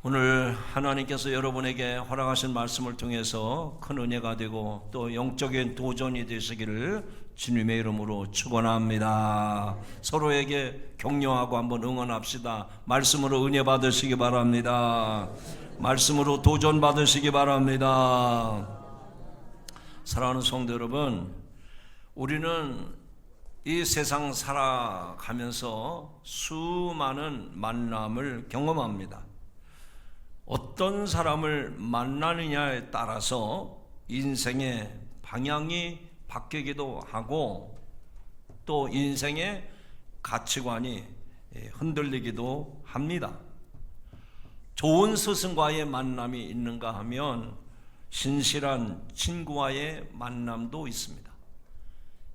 오늘 하나님께서 여러분에게 허락하신 말씀을 통해서 큰 은혜가 되고 또 영적인 도전이 되시기를 주님의 이름으로 축원합니다. 서로에게 격려하고 한번 응원합시다. 말씀으로 은혜 받으시기 바랍니다. 말씀으로 도전 받으시기 바랍니다. 사랑하는 성도 여러분, 우리는 이 세상 살아가면서 수많은 만남을 경험합니다. 어떤 사람을 만나느냐에 따라서 인생의 방향이 바뀌기도 하고 또 인생의 가치관이 흔들리기도 합니다. 좋은 스승과의 만남이 있는가 하면 신실한 친구와의 만남도 있습니다.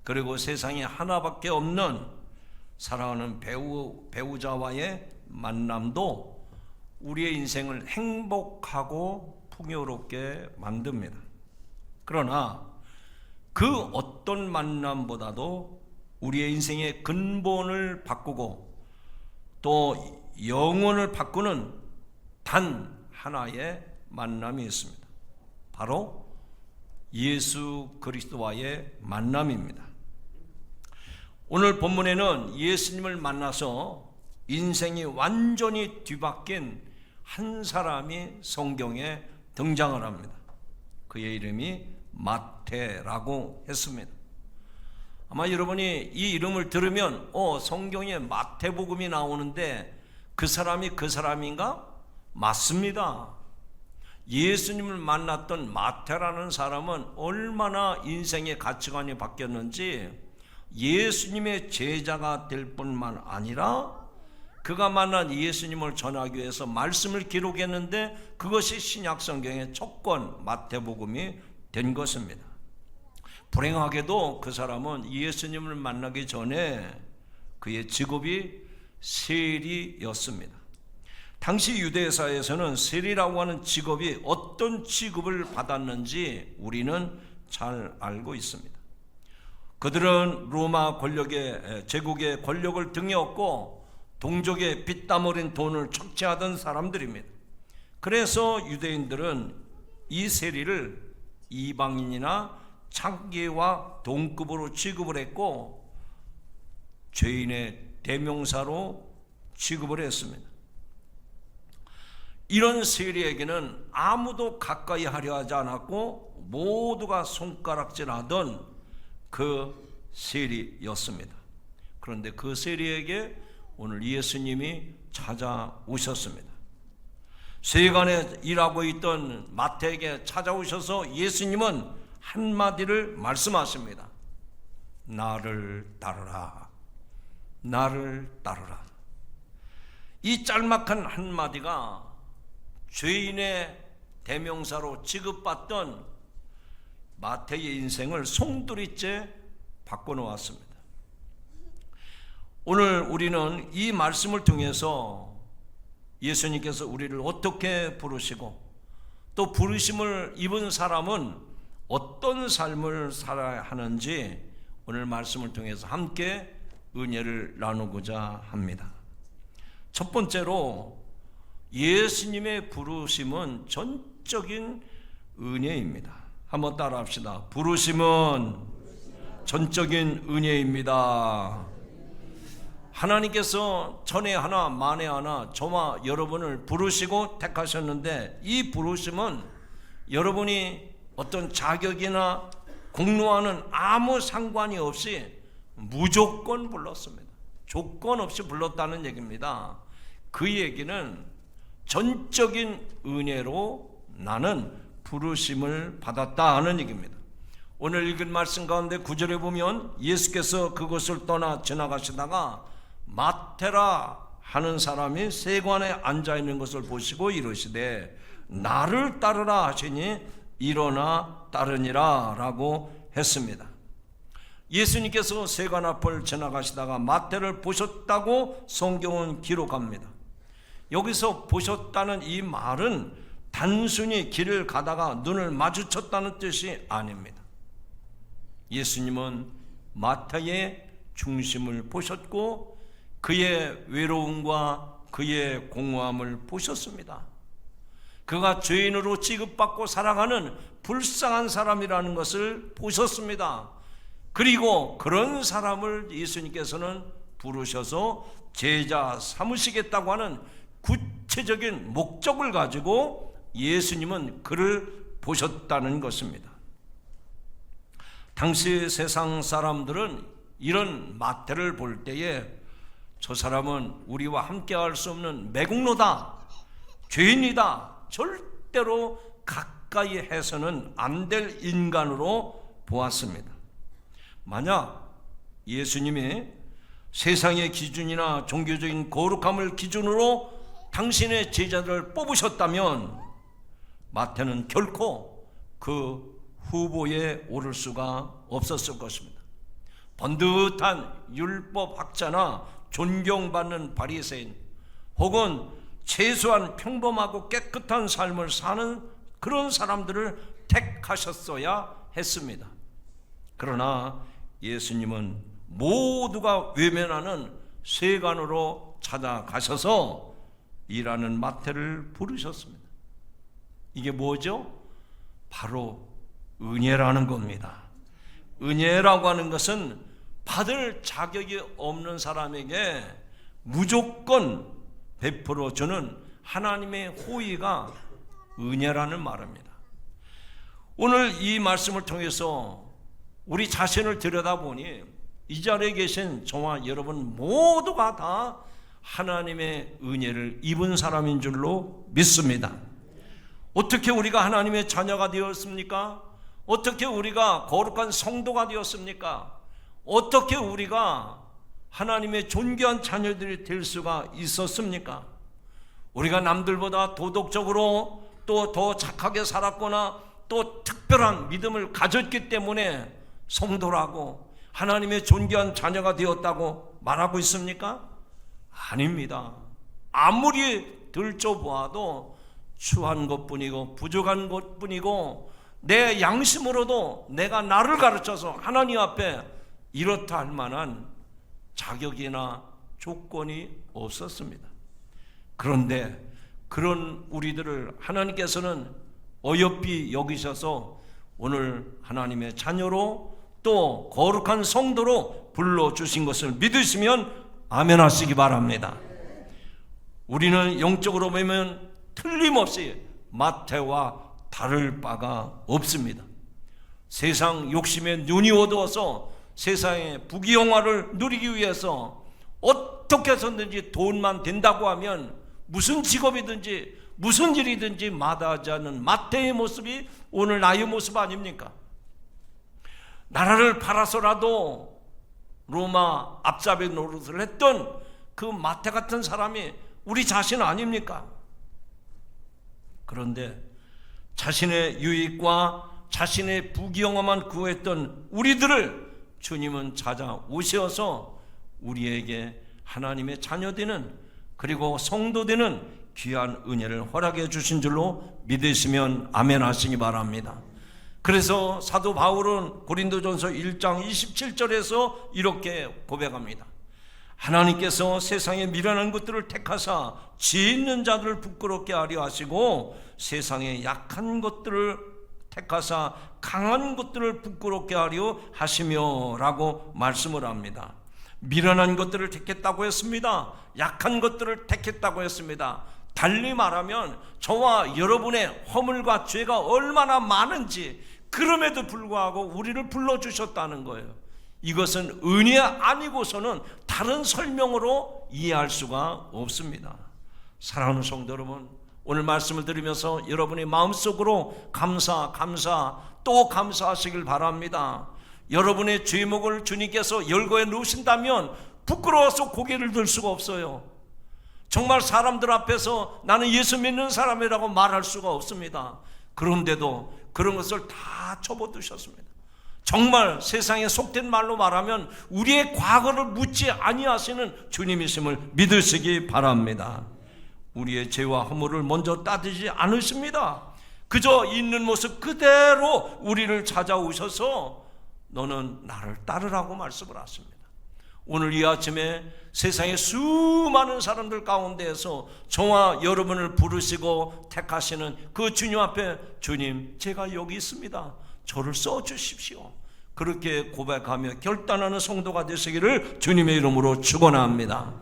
그리고 세상에 하나밖에 없는 사랑하는 배우자와의 만남도 우리의 인생을 행복하고 풍요롭게 만듭니다. 그러나 그 어떤 만남보다도 우리의 인생의 근본을 바꾸고 또 영혼을 바꾸는 단 하나의 만남이 있습니다. 바로 예수 그리스도와의 만남입니다. 오늘 본문에는 예수님을 만나서 인생이 완전히 뒤바뀐 한 사람이 성경에 등장을 합니다. 그의 이름이 마태라고 했습니다. 아마 여러분이 이 이름을 들으면 성경에 마태복음이 나오는데 그 사람이 그 사람인가? 맞습니다. 예수님을 만났던 마태라는 사람은 얼마나 인생의 가치관이 바뀌었는지 예수님의 제자가 될 뿐만 아니라 그가 만난 예수님을 전하기 위해서 말씀을 기록했는데 그것이 신약성경의 첫 권 마태복음이 된 것입니다. 불행하게도 그 사람은 예수님을 만나기 전에 그의 직업이 세리였습니다. 당시 유대사에서는 세리라고 하는 직업이 어떤 취급을 받았는지 우리는 잘 알고 있습니다. 그들은 로마 제국의 권력을 등에 업고 동족의 피땀 어린 돈을 착취하던 사람들입니다. 그래서 유대인들은 이 세리를 이방인이나 창기와 동급으로 취급을 했고 죄인의 대명사로 취급을 했습니다. 이런 세리에게는 아무도 가까이 하려 하지 않았고 모두가 손가락질하던 그 세리였습니다. 그런데 그 세리에게 오늘 예수님이 찾아오셨습니다. 세간에 일하고 있던 마태에게 찾아오셔서 예수님은 한마디를 말씀하십니다. 나를 따르라. 나를 따르라. 이 짤막한 한마디가 죄인의 대명사로 취급받던 마태의 인생을 송두리째 바꿔놓았습니다. 오늘 우리는 이 말씀을 통해서 예수님께서 우리를 어떻게 부르시고 또 부르심을 입은 사람은 어떤 삶을 살아야 하는지 오늘 말씀을 통해서 함께 은혜를 나누고자 합니다. 첫 번째로 예수님의 부르심은 전적인 은혜입니다. 한번 따라 합시다. 부르심은 전적인 은혜입니다. 하나님께서 천에 하나 만에 하나 저와 여러분을 부르시고 택하셨는데 이 부르심은 여러분이 어떤 자격이나 공로와는 아무 상관이 없이 무조건 불렀습니다. 조건 없이 불렀다는 얘기입니다. 그 얘기는 전적인 은혜로 나는 부르심을 받았다 하는 얘기입니다. 오늘 읽은 말씀 가운데 9절에 보면 예수께서 그곳을 떠나 지나가시다가 마태라 하는 사람이 세관에 앉아있는 것을 보시고 이르시되 나를 따르라 하시니 일어나 따르니라 라고 했습니다. 예수님께서 세관 앞을 지나가시다가 마태를 보셨다고 성경은 기록합니다. 여기서 보셨다는 이 말은 단순히 길을 가다가 눈을 마주쳤다는 뜻이 아닙니다. 예수님은 마태의 중심을 보셨고 그의 외로움과 그의 공허함을 보셨습니다. 그가 죄인으로 취급받고 살아가는 불쌍한 사람이라는 것을 보셨습니다. 그리고 그런 사람을 예수님께서는 부르셔서 제자 삼으시겠다고 하는 구체적인 목적을 가지고 예수님은 그를 보셨다는 것입니다. 당시 세상 사람들은 이런 마태를 볼 때에 저 사람은 우리와 함께할 수 없는 매국노다, 죄인이다, 절대로 가까이 해서는 안 될 인간으로 보았습니다. 만약 예수님이 세상의 기준이나 종교적인 거룩함을 기준으로 당신의 제자들을 뽑으셨다면 마태는 결코 그 후보에 오를 수가 없었을 것입니다. 번듯한 율법학자나 존경받는 바리새인 혹은 최소한 평범하고 깨끗한 삶을 사는 그런 사람들을 택하셨어야 했습니다. 그러나 예수님은 모두가 외면하는 세간으로 찾아가셔서 일하는 마태를 부르셨습니다. 이게 뭐죠? 바로 은혜라는 겁니다. 은혜라고 하는 것은 받을 자격이 없는 사람에게 무조건 베풀어주는 하나님의 호의가 은혜라는 말입니다. 오늘 이 말씀을 통해서 우리 자신을 들여다보니 이 자리에 계신 저와 여러분 모두가 다 하나님의 은혜를 입은 사람인 줄로 믿습니다. 어떻게 우리가 하나님의 자녀가 되었습니까? 어떻게 우리가 거룩한 성도가 되었습니까? 어떻게 우리가 하나님의 존귀한 자녀들이 될 수가 있었습니까? 우리가 남들보다 도덕적으로 또 더 착하게 살았거나 또 특별한 믿음을 가졌기 때문에 성도라고 하나님의 존귀한 자녀가 되었다고 말하고 있습니까? 아닙니다. 아무리 들춰보아도 추한 것뿐이고 부족한 것뿐이고 내 양심으로도 내가 나를 가르쳐서 하나님 앞에 이렇다 할 만한 자격이나 조건이 없었습니다. 그런데 그런 우리들을 하나님께서는 어여삐 여기셔서 오늘 하나님의 자녀로 또 거룩한 성도로 불러주신 것을 믿으시면 아멘 하시기 바랍니다. 우리는 영적으로 보면 틀림없이 마태와 다를 바가 없습니다. 세상 욕심에 눈이 어두워서 세상의 부귀영화를 누리기 위해서 어떻게 해서든지 돈만 된다고 하면 무슨 직업이든지 무슨 일이든지 마다하지 않는 마태의 모습이 오늘 나의 모습 아닙니까? 나라를 팔아서라도 로마 앞잡이 노릇을 했던 그 마태 같은 사람이 우리 자신 아닙니까? 그런데 자신의 유익과 자신의 부귀영화만 구했던 우리들을 주님은 찾아오셔서 우리에게 하나님의 자녀되는 그리고 성도되는 귀한 은혜를 허락해 주신 줄로 믿으시면 아멘 하시기 바랍니다. 그래서 사도 바울은 고린도전서 1장 27절에서 이렇게 고백합니다. 하나님께서 세상의 미련한 것들을 택하사 지혜 있는 자들을 부끄럽게 하려 하시고 세상의 약한 것들을 택하사 강한 것들을 부끄럽게 하려 하시며 라고 말씀을 합니다. 미련한 것들을 택했다고 했습니다. 약한 것들을 택했다고 했습니다. 달리 말하면 저와 여러분의 허물과 죄가 얼마나 많은지 그럼에도 불구하고 우리를 불러주셨다는 거예요. 이것은 은혜 아니고서는 다른 설명으로 이해할 수가 없습니다. 사랑하는 성도 여러분, 오늘 말씀을 들으면서 여러분의 마음속으로 감사 또 감사하시길 바랍니다. 여러분의 죄목을 주님께서 열거해 놓으신다면 부끄러워서 고개를 들 수가 없어요. 정말 사람들 앞에서 나는 예수 믿는 사람이라고 말할 수가 없습니다. 그런데도 그런 것을 다 접어두셨습니다. 정말 세상에 속된 말로 말하면 우리의 과거를 묻지 아니하시는 주님이심을 믿으시기 바랍니다. 우리의 죄와 허물을 먼저 따지지 않으십니다. 그저 있는 모습 그대로 우리를 찾아오셔서 너는 나를 따르라고 말씀을 하십니다. 오늘 이 아침에 세상의 수많은 사람들 가운데에서 저와 여러분을 부르시고 택하시는 그 주님 앞에 주님, 제가 여기 있습니다. 저를 써주십시오. 그렇게 고백하며 결단하는 성도가 되시기를 주님의 이름으로 축원합니다.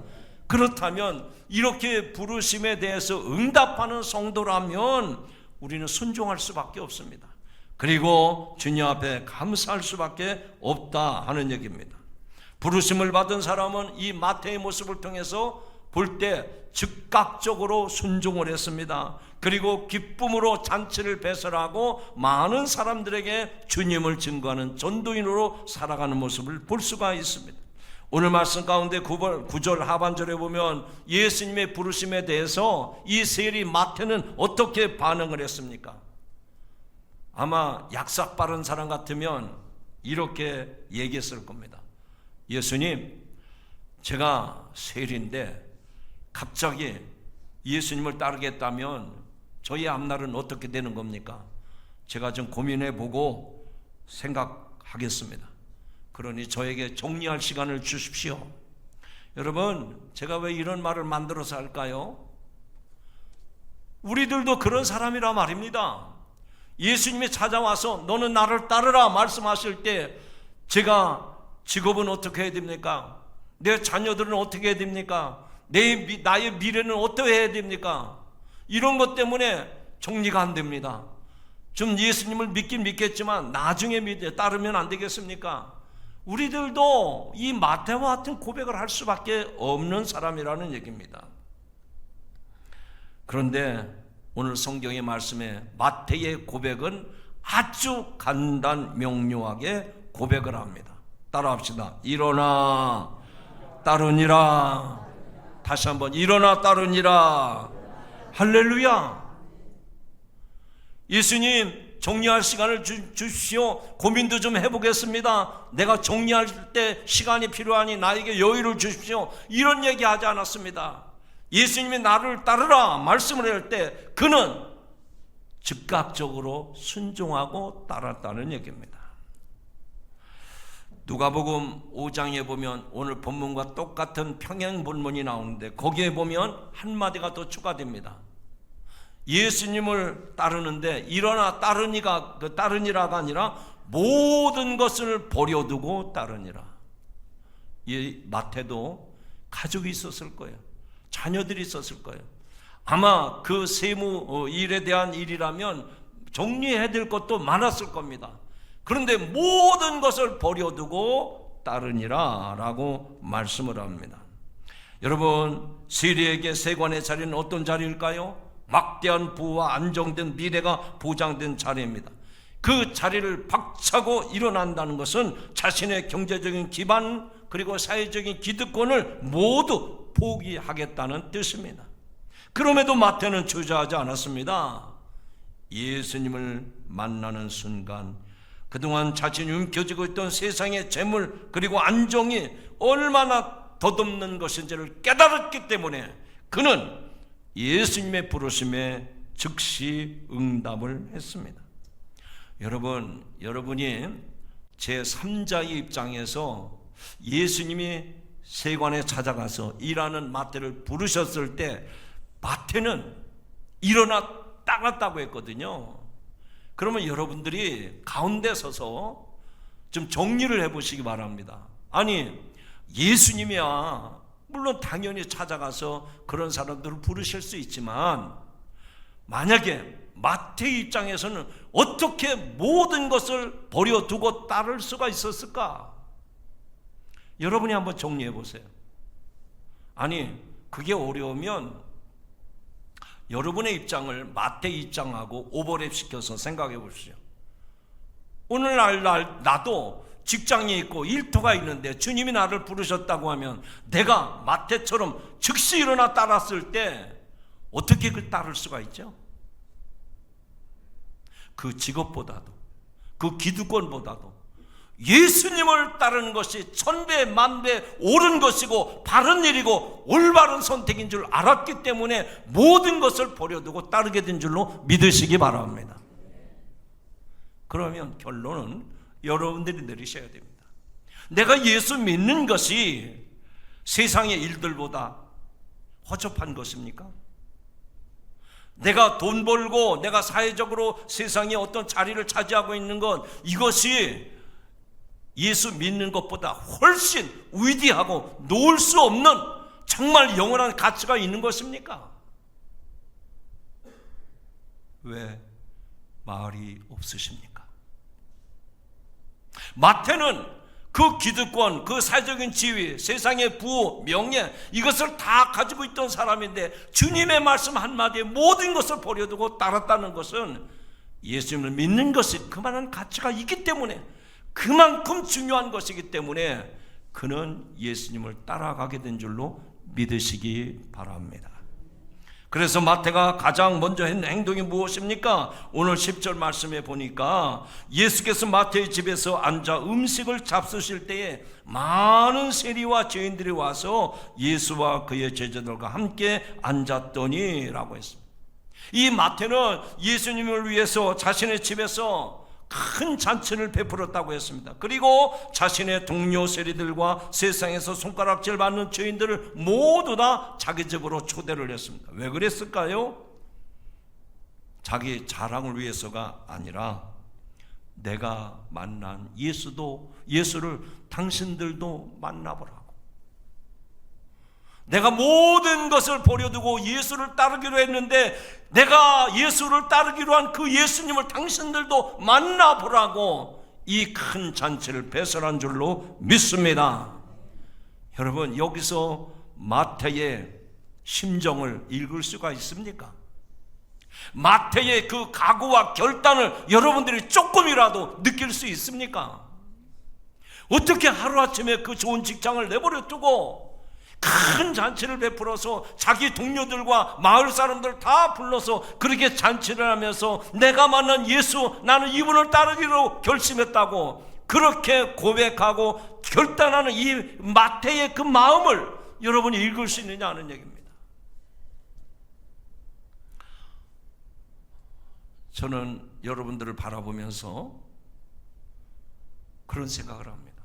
그렇다면 이렇게 부르심에 대해서 응답하는 성도라면 우리는 순종할 수밖에 없습니다. 그리고 주님 앞에 감사할 수밖에 없다 하는 얘기입니다. 부르심을 받은 사람은 이 마태의 모습을 통해서 볼 때 즉각적으로 순종을 했습니다. 그리고 기쁨으로 잔치를 배설하고 많은 사람들에게 주님을 증거하는 전도인으로 살아가는 모습을 볼 수가 있습니다. 오늘 말씀 가운데 9절 하반절에 보면 예수님의 부르심에 대해서 이 세리 마태는 어떻게 반응을 했습니까? 아마 약삭 빠른 사람 같으면 이렇게 얘기했을 겁니다. 예수님, 제가 세리인데 갑자기 예수님을 따르겠다면 저희 앞날은 어떻게 되는 겁니까? 제가 좀 고민해보고 생각하겠습니다. 그러니 저에게 정리할 시간을 주십시오. 여러분, 제가 왜 이런 말을 만들어서 할까요? 우리들도 그런 사람이라 말입니다. 예수님이 찾아와서 너는 나를 따르라 말씀하실 때 제가 직업은 어떻게 해야 됩니까? 내 자녀들은 어떻게 해야 됩니까? 나의 미래는 어떻게 해야 됩니까? 이런 것 때문에 정리가 안 됩니다. 좀 예수님을 믿긴 믿겠지만 나중에 따르면 안 되겠습니까? 우리들도 이 마태와 같은 고백을 할 수밖에 없는 사람이라는 얘기입니다. 그런데 오늘 성경의 말씀에 마태의 고백은 아주 간단 명료하게 고백을 합니다. 따라합시다. 일어나 따르니라. 다시 한번 일어나 따르니라. 할렐루야. 예수님, 정리할 시간을 주십시오. 고민도 좀 해보겠습니다. 내가 정리할 때 시간이 필요하니 나에게 여유를 주십시오. 이런 얘기하지 않았습니다. 예수님이 나를 따르라 말씀을 할 때 그는 즉각적으로 순종하고 따랐다는 얘기입니다. 누가복음 5장에 보면 오늘 본문과 똑같은 평행 본문이 나오는데 거기에 보면 한마디가 더 추가됩니다. 예수님을 따르는데 일어나 따르니라가 아니라 모든 것을 버려두고 따르니라. 이 마태도 가족이 있었을 거예요. 자녀들이 있었을 거예요. 아마 그 세무 일에 대한 일이라면 정리해야 될 것도 많았을 겁니다. 그런데 모든 것을 버려두고 따르니라 라고 말씀을 합니다. 여러분, 세리에게 세관의 자리는 어떤 자리일까요? 막대한 부와 안정된 미래가 보장된 자리입니다. 그 자리를 박차고 일어난다는 것은 자신의 경제적인 기반 그리고 사회적인 기득권을 모두 포기하겠다는 뜻입니다. 그럼에도 마태는 주저하지 않았습니다. 예수님을 만나는 순간 그동안 자신이 움켜쥐고 있던 세상의 재물 그리고 안정이 얼마나 덧없는 것인지를 깨달았기 때문에 그는 예수님의 부르심에 즉시 응답을 했습니다. 여러분이 제3자의 입장에서 예수님이 세관에 찾아가서 일하는 마태를 부르셨을 때 마태는 일어나 따랐다고 했거든요. 그러면 여러분들이 가운데 서서 좀 정리를 해보시기 바랍니다. 아니, 예수님이야 물론 당연히 찾아가서 그런 사람들을 부르실 수 있지만 만약에 마태의 입장에서는 어떻게 모든 것을 버려두고 따를 수가 있었을까? 여러분이 한번 정리해 보세요. 아니, 그게 어려우면 여러분의 입장을 마태의 입장하고 오버랩 시켜서 생각해 보십시오. 오늘날 나도 직장이 있고 일터가 있는데 주님이 나를 부르셨다고 하면 내가 마태처럼 즉시 일어나 따랐을 때 어떻게 그걸 따를 수가 있죠? 그 직업보다도 그 기득권보다도 예수님을 따르는 것이 천배 만배 옳은 것이고 바른 일이고 올바른 선택인 줄 알았기 때문에 모든 것을 버려두고 따르게 된 줄로 믿으시기 바랍니다. 그러면 결론은 여러분들이 내리셔야 됩니다. 내가 예수 믿는 것이 세상의 일들보다 허접한 것입니까? 내가 돈 벌고 내가 사회적으로 세상에 어떤 자리를 차지하고 있는 것, 이것이 예수 믿는 것보다 훨씬 위대하고 놓을 수 없는 정말 영원한 가치가 있는 것입니까? 왜 말이 없으십니까? 마태는 그 기득권, 그 사회적인 지위, 세상의 부호, 명예, 이것을 다 가지고 있던 사람인데 주님의 말씀 한마디에 모든 것을 버려두고 따랐다는 것은 예수님을 믿는 것이 그만한 가치가 있기 때문에, 그만큼 중요한 것이기 때문에 그는 예수님을 따라가게 된 줄로 믿으시기 바랍니다. 그래서 마태가 가장 먼저 했는 행동이 무엇입니까? 오늘 10절 말씀에 보니까 예수께서 마태의 집에서 앉아 음식을 잡수실 때에 많은 세리와 죄인들이 와서 예수와 그의 제자들과 함께 앉았더니 라고 했습니다. 이 마태는 예수님을 위해서 자신의 집에서 큰 잔치를 베풀었다고 했습니다. 그리고 자신의 동료 세리들과 세상에서 손가락질 받는 죄인들을 모두 다 자기 집으로 초대를 했습니다. 왜 그랬을까요? 자기 자랑을 위해서가 아니라 내가 만난 예수를 당신들도 만나보라고. 내가 모든 것을 버려두고 예수를 따르기로 했는데 내가 예수를 따르기로 한 그 예수님을 당신들도 만나보라고 이 큰 잔치를 배설한 줄로 믿습니다. 여러분, 여기서 마태의 심정을 읽을 수가 있습니까? 마태의 그 각오와 결단을 여러분들이 조금이라도 느낄 수 있습니까? 어떻게 하루아침에 그 좋은 직장을 내버려 두고 큰 잔치를 베풀어서 자기 동료들과 마을 사람들 다 불러서 그렇게 잔치를 하면서 내가 만난 예수, 나는 이분을 따르기로 결심했다고 그렇게 고백하고 결단하는 이 마태의 그 마음을 여러분이 읽을 수 있느냐 하는 얘기입니다. 저는 여러분들을 바라보면서 그런 생각을 합니다.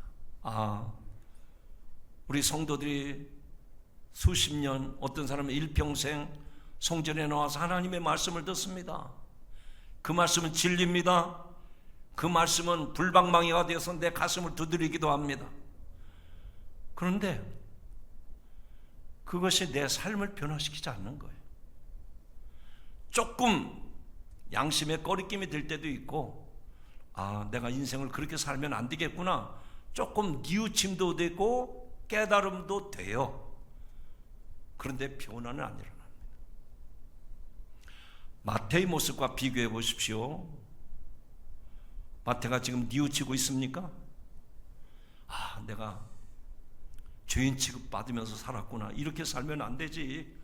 우리 성도들이 수십 년, 어떤 사람은 일평생 성전에 나와서 하나님의 말씀을 듣습니다. 그 말씀은 진리입니다. 그 말씀은 불방망이가 되어서 내 가슴을 두드리기도 합니다. 그런데 그것이 내 삶을 변화시키지 않는 거예요. 조금 양심의 꺼리낌이 들 때도 있고, 내가 인생을 그렇게 살면 안 되겠구나, 조금 뉘우침도 되고 깨달음도 돼요. 그런데 변화는 안 일어납니다. 마태의 모습과 비교해 보십시오. 마태가 지금 뉘우치고 있습니까? 내가 죄인 취급받으면서 살았구나, 이렇게 살면 안 되지,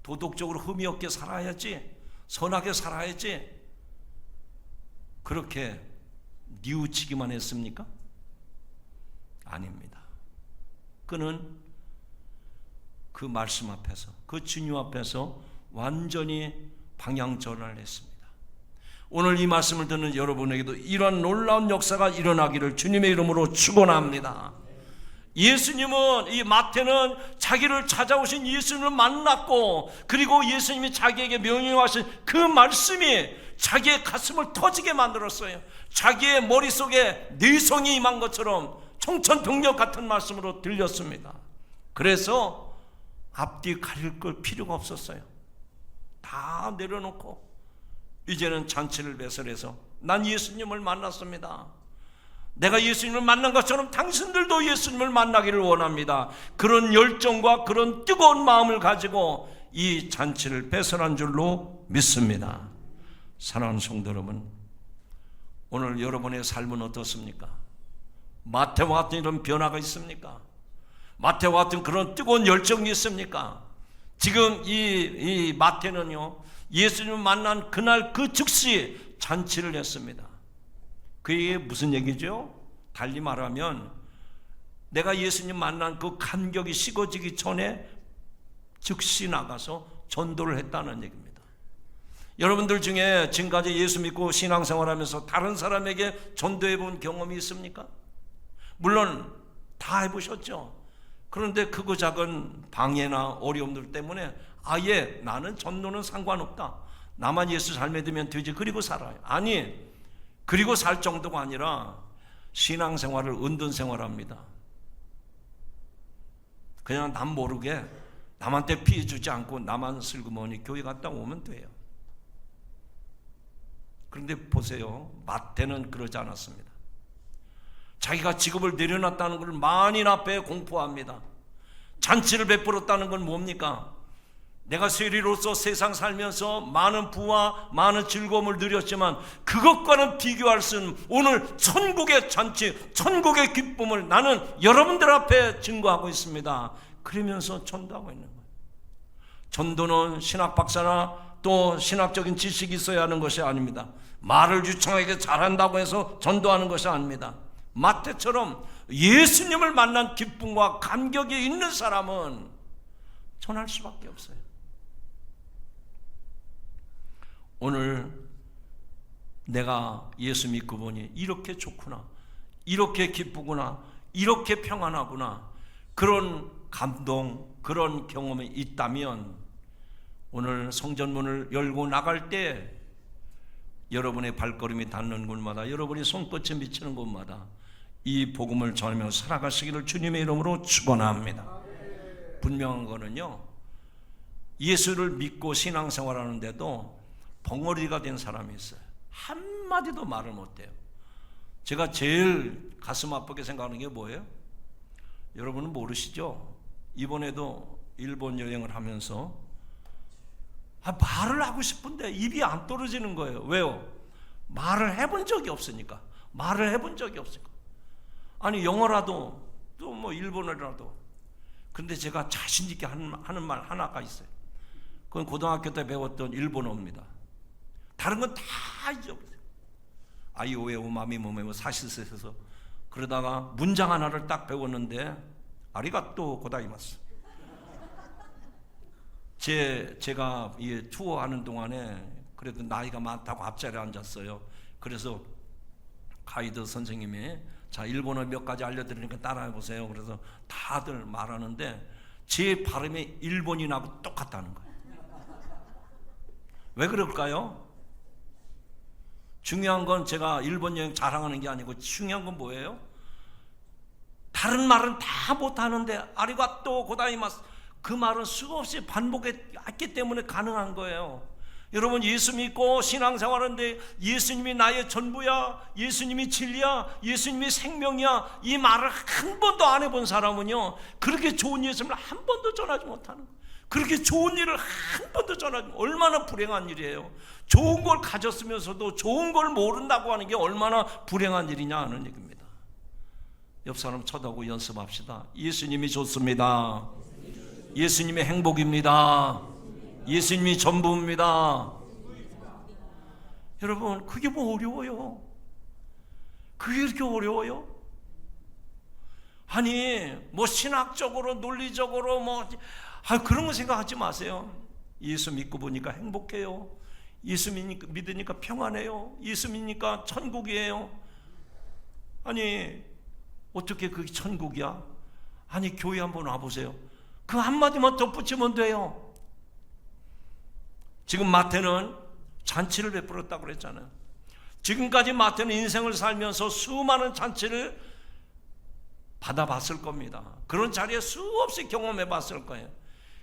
도덕적으로 흠이 없게 살아야지, 선하게 살아야지, 그렇게 뉘우치기만 했습니까? 아닙니다. 그는 그 말씀 앞에서, 그 주님 앞에서 완전히 방향 전환을 했습니다. 오늘 이 말씀을 듣는 여러분에게도 이러한 놀라운 역사가 일어나기를 주님의 이름으로 축원합니다. 예수님은, 이 마태는 자기를 찾아오신 예수님을 만났고, 그리고 예수님이 자기에게 명령하신 그 말씀이 자기의 가슴을 터지게 만들었어요. 자기의 머릿속에 내성이 임한 것처럼 청천벽력 같은 말씀으로 들렸습니다. 그래서 앞뒤 가릴 걸 필요가 없었어요. 다 내려놓고 이제는 잔치를 배설해서 난 예수님을 만났습니다. 내가 예수님을 만난 것처럼 당신들도 예수님을 만나기를 원합니다. 그런 열정과 그런 뜨거운 마음을 가지고 이 잔치를 배설한 줄로 믿습니다. 사랑하는 성도 여러분, 오늘 여러분의 삶은 어떻습니까? 마태와 같은 이런 변화가 있습니까? 마태와 같은 그런 뜨거운 열정이 있습니까? 지금 이 마태는요, 예수님을 만난 그날 그 즉시 잔치를 했습니다. 그게 무슨 얘기죠? 달리 말하면 내가 예수님 만난 그 감격이 식어지기 전에 즉시 나가서 전도를 했다는 얘기입니다. 여러분들 중에 지금까지 예수 믿고 신앙생활하면서 다른 사람에게 전도해 본 경험이 있습니까? 물론 다 해보셨죠? 그런데 크고 작은 방해나 어려움들 때문에 아예 나는 전도는 상관없다, 나만 예수 잘 믿으면 되지, 그리고 살아요. 아니, 그리고 살 정도가 아니라 신앙생활을 은둔생활합니다. 그냥 남 모르게 남한테 피해 주지 않고 나만 슬그머니 교회 갔다 오면 돼요. 그런데 보세요, 마태는 그러지 않았습니다. 자기가 직업을 내려놨다는 걸 만인 앞에 공포합니다. 잔치를 베풀었다는 건 뭡니까? 내가 세리로서 세상 살면서 많은 부와 많은 즐거움을 누렸지만 그것과는 비교할 수 없는 오늘 천국의 잔치, 천국의 기쁨을 나는 여러분들 앞에 증거하고 있습니다. 그러면서 전도하고 있는 거예요. 전도는 신학 박사나 또 신학적인 지식이 있어야 하는 것이 아닙니다. 말을 유창하게 잘한다고 해서 전도하는 것이 아닙니다. 마태처럼 예수님을 만난 기쁨과 감격이 있는 사람은 전할 수밖에 없어요. 오늘 내가 예수 믿고 보니 이렇게 좋구나, 이렇게 기쁘구나, 이렇게 평안하구나, 그런 감동, 그런 경험이 있다면 오늘 성전문을 열고 나갈 때 여러분의 발걸음이 닿는 곳마다, 여러분이 손끝이 미치는 곳마다 이 복음을 전하며 살아가시기를 주님의 이름으로 축원합니다. 분명한 거는요, 예수를 믿고 신앙생활하는데도 벙어리가 된 사람이 있어요. 한마디도 말을 못해요. 제가 제일 가슴 아프게 생각하는 게 뭐예요? 여러분은 모르시죠? 이번에도 일본 여행을 하면서 말을 하고 싶은데 입이 안 떨어지는 거예요. 왜요? 말을 해본 적이 없으니까. 말을 해본 적이 없으니까. 아니 영어라도 또 뭐 일본어라도. 근데 제가 자신 있게 하는 말 하나가 있어요. 그건 고등학교 때 배웠던 일본어입니다. 다른 건 다 잊어버렸어요. 아이오에 오마미 모메모 사실세에서 그러다가 문장 하나를 딱 배웠는데 아리가또 고다이마스. 제가 이 투어하는 동안에 그래도 나이가 많다고 앞자리에 앉았어요. 그래서 가이드 선생님이 자 일본어 몇 가지 알려드리니까 따라해 보세요. 그래서 다들 말하는데 제 발음이 일본인하고 똑같다는 거예요. 왜 그럴까요? 중요한 건 제가 일본 여행 자랑하는 게 아니고 중요한 건 뭐예요? 다른 말은 다 못하는데 아리가또 고다이마스, 그 말은 수없이 반복했기 때문에 가능한 거예요. 여러분 예수 믿고 신앙생활하는데 예수님이 나의 전부야, 예수님이 진리야, 예수님이 생명이야, 이 말을 한 번도 안 해본 사람은요 그렇게 좋은 예수님을 한 번도 전하지 못하는 거예요. 그렇게 좋은 일을 한 번도 전하지, 얼마나 불행한 일이에요. 좋은 걸 가졌으면서도 좋은 걸 모른다고 하는 게 얼마나 불행한 일이냐 하는 얘기입니다. 옆 사람 쳐다보고 연습합시다. 예수님이 좋습니다. 예수님이 행복입니다. 예수님이 전부입니다. 여러분 그게 뭐 어려워요? 그게 이렇게 어려워요? 아니 뭐 신학적으로 논리적으로 뭐 그런 거 생각하지 마세요. 예수 믿고 보니까 행복해요. 예수 믿으니까 평안해요. 예수 믿으니까 천국이에요. 아니 어떻게 그게 천국이야? 아니 교회 한번 와보세요. 그 한마디만 덧붙이면 돼요. 지금 마태는 잔치를 베풀었다고 그랬잖아요. 지금까지 마태는 인생을 살면서 수많은 잔치를 받아봤을 겁니다. 그런 자리에 수없이 경험해 봤을 거예요.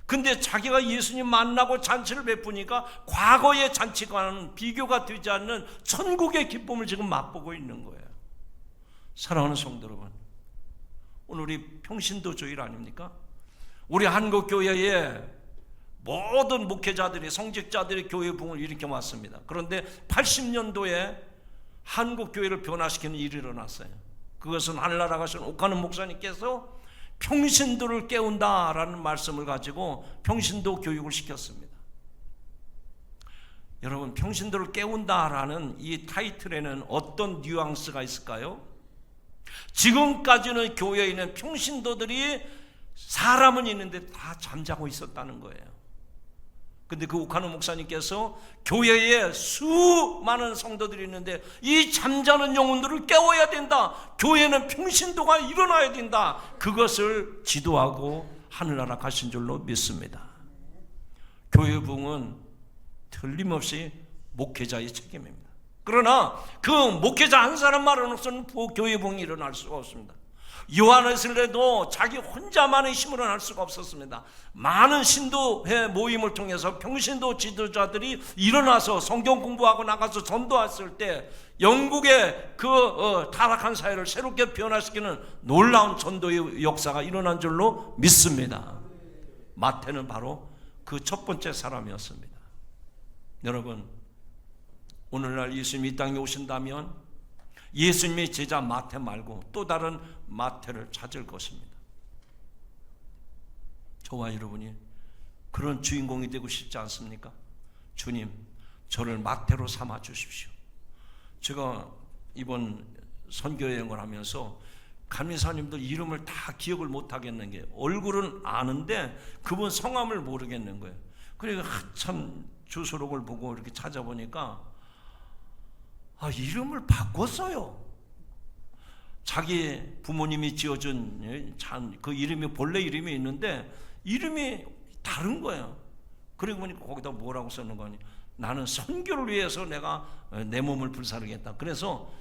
근데 자기가 예수님 만나고 잔치를 베푸니까 과거의 잔치과는 비교가 되지 않는 천국의 기쁨을 지금 맛보고 있는 거예요. 사랑하는 성도 여러분, 오늘 우리 평신도 주일 아닙니까? 우리 한국교회에 모든 목회자들이, 성직자들이 교회 부흥을 일으켜 왔습니다. 그런데 80년도에 한국교회를 변화시키는 일이 일어났어요. 그것은 하늘나라 가신 옥하는 목사님께서 평신도를 깨운다라는 말씀을 가지고 평신도 교육을 시켰습니다. 여러분 평신도를 깨운다라는 이 타이틀에는 어떤 뉘앙스가 있을까요? 지금까지는 교회에 있는 평신도들이 사람은 있는데 다 잠자고 있었다는 거예요. 근데 그 오카노 목사님께서 교회에 수많은 성도들이 있는데 이 잠자는 영혼들을 깨워야 된다. 교회는 평신도가 일어나야 된다. 그것을 지도하고 하늘나라 가신 줄로 믿습니다. 교회 부흥은 틀림없이 목회자의 책임입니다. 그러나 그 목회자 한 사람만으로서는 교회 부흥이 일어날 수가 없습니다. 요한의 을래도 자기 혼자만의 힘으로는 할 수가 없었습니다. 많은 신도회 모임을 통해서 평신도 지도자들이 일어나서 성경 공부하고 나가서 전도했을 때 영국의 그 타락한 사회를 새롭게 변화시키는 놀라운 전도의 역사가 일어난 줄로 믿습니다. 마태는 바로 그 첫 번째 사람이었습니다. 여러분, 오늘날 예수님이 이 땅에 오신다면 예수님의 제자 마태 말고 또 다른 마태를 찾을 것입니다. 저와 여러분이 그런 주인공이 되고 싶지 않습니까? 주님, 저를 마태로 삼아 주십시오. 제가 이번 선교여행을 하면서 간미사님들 이름을 다 기억을 못 하겠는 게, 얼굴은 아는데 그분 성함을 모르겠는 거예요. 그러니까 한참 주소록을 보고 이렇게 찾아보니까 이름을 바꿨어요. 자기 부모님이 지어준 그 이름이 본래 이름이 있는데 이름이 다른 거예요. 그리고 보니까 거기다 뭐라고 써놓은 거니? 나는 선교를 위해서 내가 내 몸을 불사르겠다. 그래서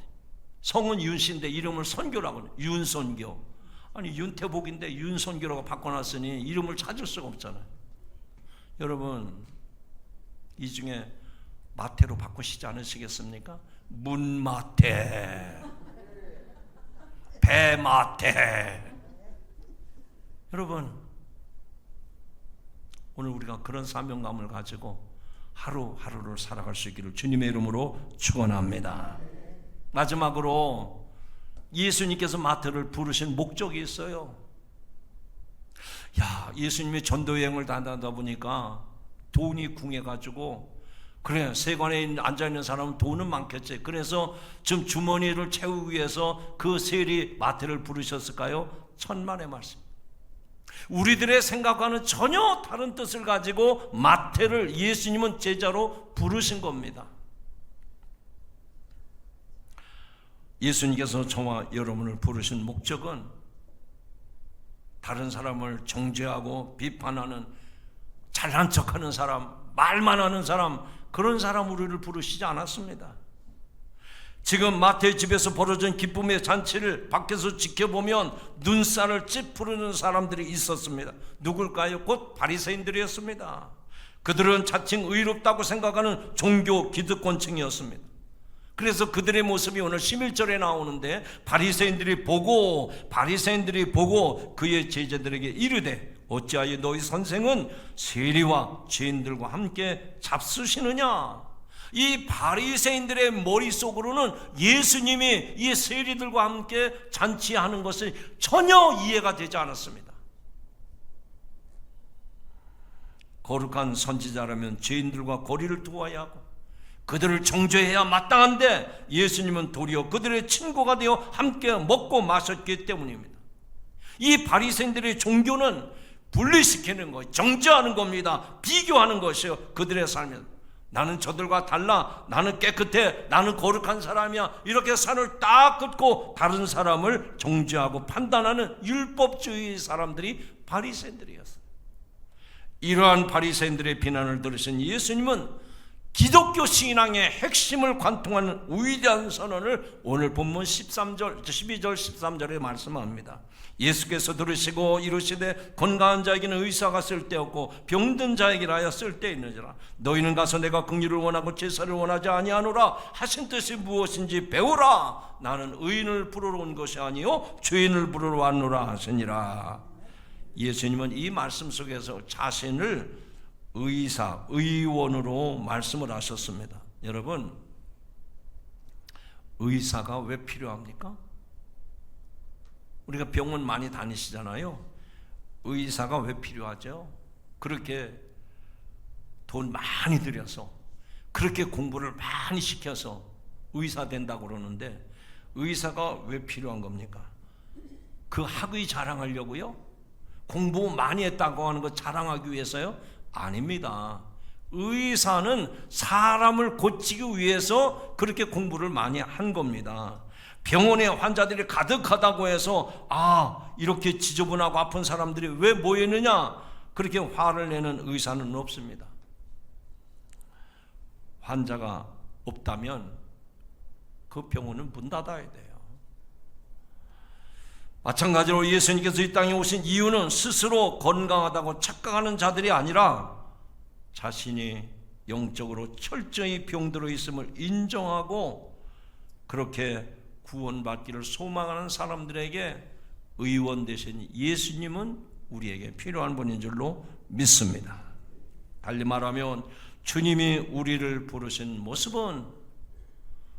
성은 윤씨인데 이름을 선교라고 해요. 윤선교. 아니 윤태복인데 윤선교라고 바꿔놨으니 이름을 찾을 수가 없잖아요. 여러분, 이 중에 마태로 바꾸시지 않으시겠습니까? 문마태, 배마태. 여러분, 오늘 우리가 그런 사명감을 가지고 하루하루를 살아갈 수 있기를 주님의 이름으로 축원합니다. 마지막으로 예수님께서 마태를 부르신 목적이 있어요. 예수님이 전도여행을 다니다 보니까 돈이 궁해가지고, 그래, 세관에 앉아있는 사람은 돈은 많겠지. 그래서 지금 주머니를 채우기 위해서 그 세리 마태를 부르셨을까요? 천만의 말씀. 우리들의 생각과는 전혀 다른 뜻을 가지고 마태를 예수님은 제자로 부르신 겁니다. 예수님께서 저와 여러분을 부르신 목적은 다른 사람을 정죄하고 비판하는, 잘난 척하는 사람, 말만 하는 사람, 그런 사람 우리를 부르시지 않았습니다. 지금 마태의 집에서 벌어진 기쁨의 잔치를 밖에서 지켜보면 눈살을 찌푸리는 사람들이 있었습니다. 누굴까요? 곧 바리새인들이었습니다. 그들은 자칭 의롭다고 생각하는 종교 기득권층이었습니다. 그래서 그들의 모습이 오늘 11절에 나오는데, 바리새인들이 보고 그의 제자들에게 이르되 어찌하여 너희 선생은 세리와 죄인들과 함께 잡수시느냐? 이 바리새인들의 머릿속으로는 예수님이 이 세리들과 함께 잔치하는 것이 전혀 이해가 되지 않았습니다. 거룩한 선지자라면 죄인들과 거리를 두어야 하고 그들을 정죄해야 마땅한데, 예수님은 도리어 그들의 친구가 되어 함께 먹고 마셨기 때문입니다. 이 바리새인들의 종교는 분리시키는 것, 정죄하는 겁니다. 비교하는 것이요, 그들의 삶에서. 나는 저들과 달라, 나는 깨끗해, 나는 거룩한 사람이야, 이렇게 산을 딱 긋고 다른 사람을 정죄하고 판단하는 율법주의 사람들이 바리새인들이었어요. 이러한 바리새인들의 비난을 들으신 예수님은 기독교 신앙의 핵심을 관통하는 위대한 선언을 오늘 본문 12절 13절에 말씀합니다. 예수께서 들으시고 이르시되 건강한 자에게는 의사가 쓸데없고 병든 자에게는 하여 쓸데있느니라. 너희는 가서 내가 긍휼을 원하고 제사를 원하지 아니하노라 하신 뜻이 무엇인지 배우라. 나는 의인을 부르러 온 것이 아니요 죄인을 부르러 왔노라 하시니라. 예수님은 이 말씀 속에서 자신을 의사, 의원으로 말씀을 하셨습니다. 여러분, 의사가 왜 필요합니까? 우리가 병원 많이 다니시잖아요. 의사가 왜 필요하죠? 그렇게 돈 많이 들여서, 그렇게 공부를 많이 시켜서 의사 된다고 그러는데, 의사가 왜 필요한 겁니까? 그 학위 자랑하려고요? 공부 많이 했다고 하는 거 자랑하기 위해서요? 아닙니다. 의사는 사람을 고치기 위해서 그렇게 공부를 많이 한 겁니다. 병원에 환자들이 가득하다고 해서 이렇게 지저분하고 아픈 사람들이 왜 모이느냐 그렇게 화를 내는 의사는 없습니다. 환자가 없다면 그 병원은 문 닫아야 돼요. 마찬가지로 예수님께서 이 땅에 오신 이유는 스스로 건강하다고 착각하는 자들이 아니라 자신이 영적으로 철저히 병들어 있음을 인정하고 그렇게 구원받기를 소망하는 사람들에게 의원 되신 예수님은 우리에게 필요한 분인 줄로 믿습니다. 달리 말하면 주님이 우리를 부르신 모습은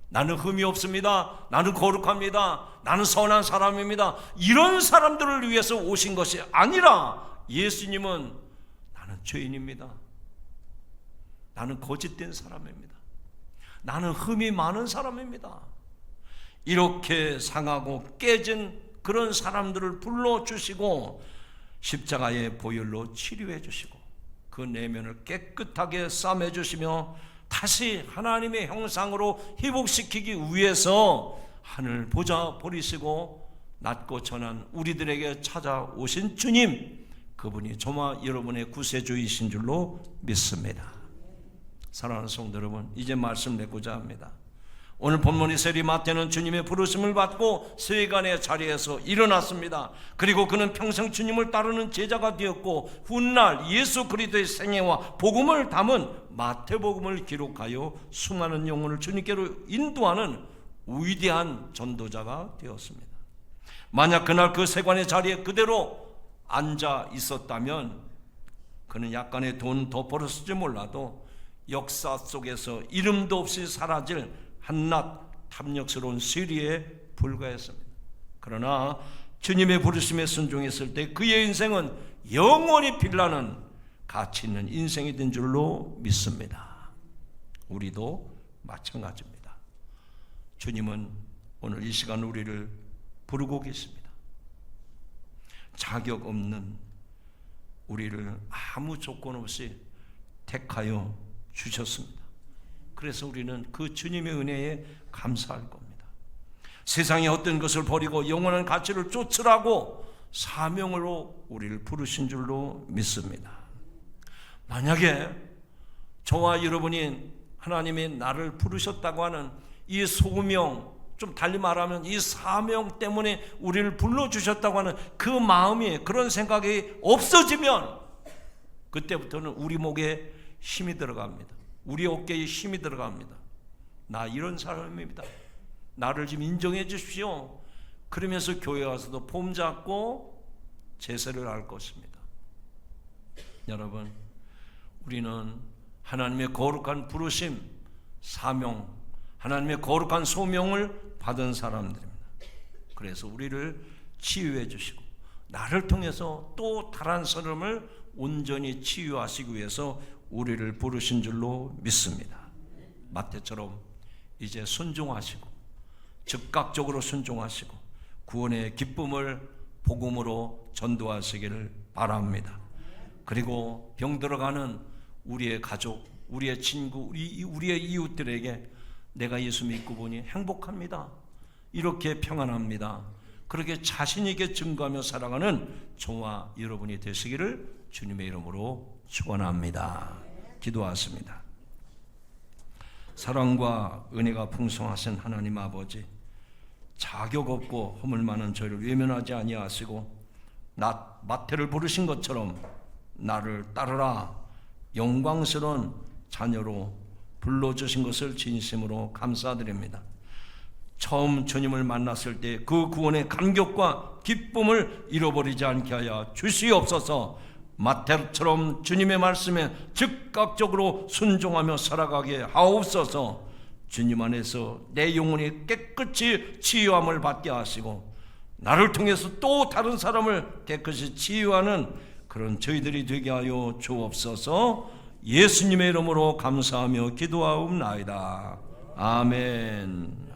나는 흠이 없습니다, 나는 거룩합니다, 나는 선한 사람입니다, 이런 사람들을 위해서 오신 것이 아니라 예수님은 나는 죄인입니다, 나는 거짓된 사람입니다, 나는 흠이 많은 사람입니다, 이렇게 상하고 깨진 그런 사람들을 불러주시고 십자가의 보혈로 치료해 주시고 그 내면을 깨끗하게 싸매 주시며 다시 하나님의 형상으로 회복시키기 위해서 하늘 보좌 버리시고 낮고 천한 우리들에게 찾아오신 주님, 그분이 저와 여러분의 구세주이신 줄로 믿습니다. 사랑하는 성도 여러분, 이제 말씀 맺고자 합니다. 오늘 본문의 세리마태는 주님의 부르심을 받고 세간의 자리에서 일어났습니다. 그리고 그는 평생 주님을 따르는 제자가 되었고 훗날 예수 그리스도의 생애와 복음을 담은 마태복음을 기록하여 수많은 영혼을 주님께로 인도하는 위대한 전도자가 되었습니다. 만약 그날 그 세관의 자리에 그대로 앉아 있었다면 그는 약간의 돈 더 벌었을지 몰라도 역사 속에서 이름도 없이 사라질 한낱 탐욕스러운 시리에 불과했습니다. 그러나 주님의 부르심에 순종했을 때 그의 인생은 영원히 빛나는 가치 있는 인생이 된 줄로 믿습니다. 우리도 마찬가지입니다. 주님은 오늘 이 시간 우리를 부르고 계십니다. 자격 없는 우리를 아무 조건 없이 택하여 주셨습니다. 그래서 우리는 그 주님의 은혜에 감사할 겁니다. 세상의 어떤 것을 버리고 영원한 가치를 쫓으라고 사명으로 우리를 부르신 줄로 믿습니다. 만약에 저와 여러분이 하나님이 나를 부르셨다고 하는 이 소명, 좀 달리 말하면 이 사명 때문에 우리를 불러주셨다고 하는 그 마음이, 그런 생각이 없어지면 그때부터는 우리 목에 힘이 들어갑니다. 우리 어깨에 힘이 들어갑니다. 나 이런 사람입니다, 나를 좀 인정해 주십시오. 그러면서 교회 와서도 폼 잡고 제사를 할 것입니다. 여러분, 우리는 하나님의 거룩한 부르심, 사명, 하나님의 거룩한 소명을 받은 사람들입니다. 그래서 우리를 치유해 주시고 나를 통해서 또 다른 사람을 온전히 치유하시기 위해서 우리를 부르신 줄로 믿습니다. 마태처럼 이제 순종하시고 즉각적으로 순종하시고 구원의 기쁨을 복음으로 전도하시기를 바랍니다. 그리고 병들어가는 우리의 가족, 우리의 친구, 우리의 이웃들에게 내가 예수 믿고 보니 행복합니다, 이렇게 평안합니다, 그렇게 자신 있게 증거하며 살아가는 저와 여러분이 되시기를 주님의 이름으로 축원합니다. 기도하십니다. 사랑과 은혜가 풍성하신 하나님 아버지, 자격 없고 허물 많은 저를 외면하지 아니하시고 마태를 부르신 것처럼 나를 따르라 영광스러운 자녀로 불러주신 것을 진심으로 감사드립니다. 처음 주님을 만났을 때 그 구원의 감격과 기쁨을 잃어버리지 않게 하여 주시옵소서. 마태처럼 주님의 말씀에 즉각적으로 순종하며 살아가게 하옵소서. 주님 안에서 내 영혼이 깨끗이 치유함을 받게 하시고 나를 통해서 또 다른 사람을 깨끗이 치유하는 그런 저희들이 되게 하여 주옵소서. 예수님의 이름으로 감사하며 기도하옵나이다. 아멘.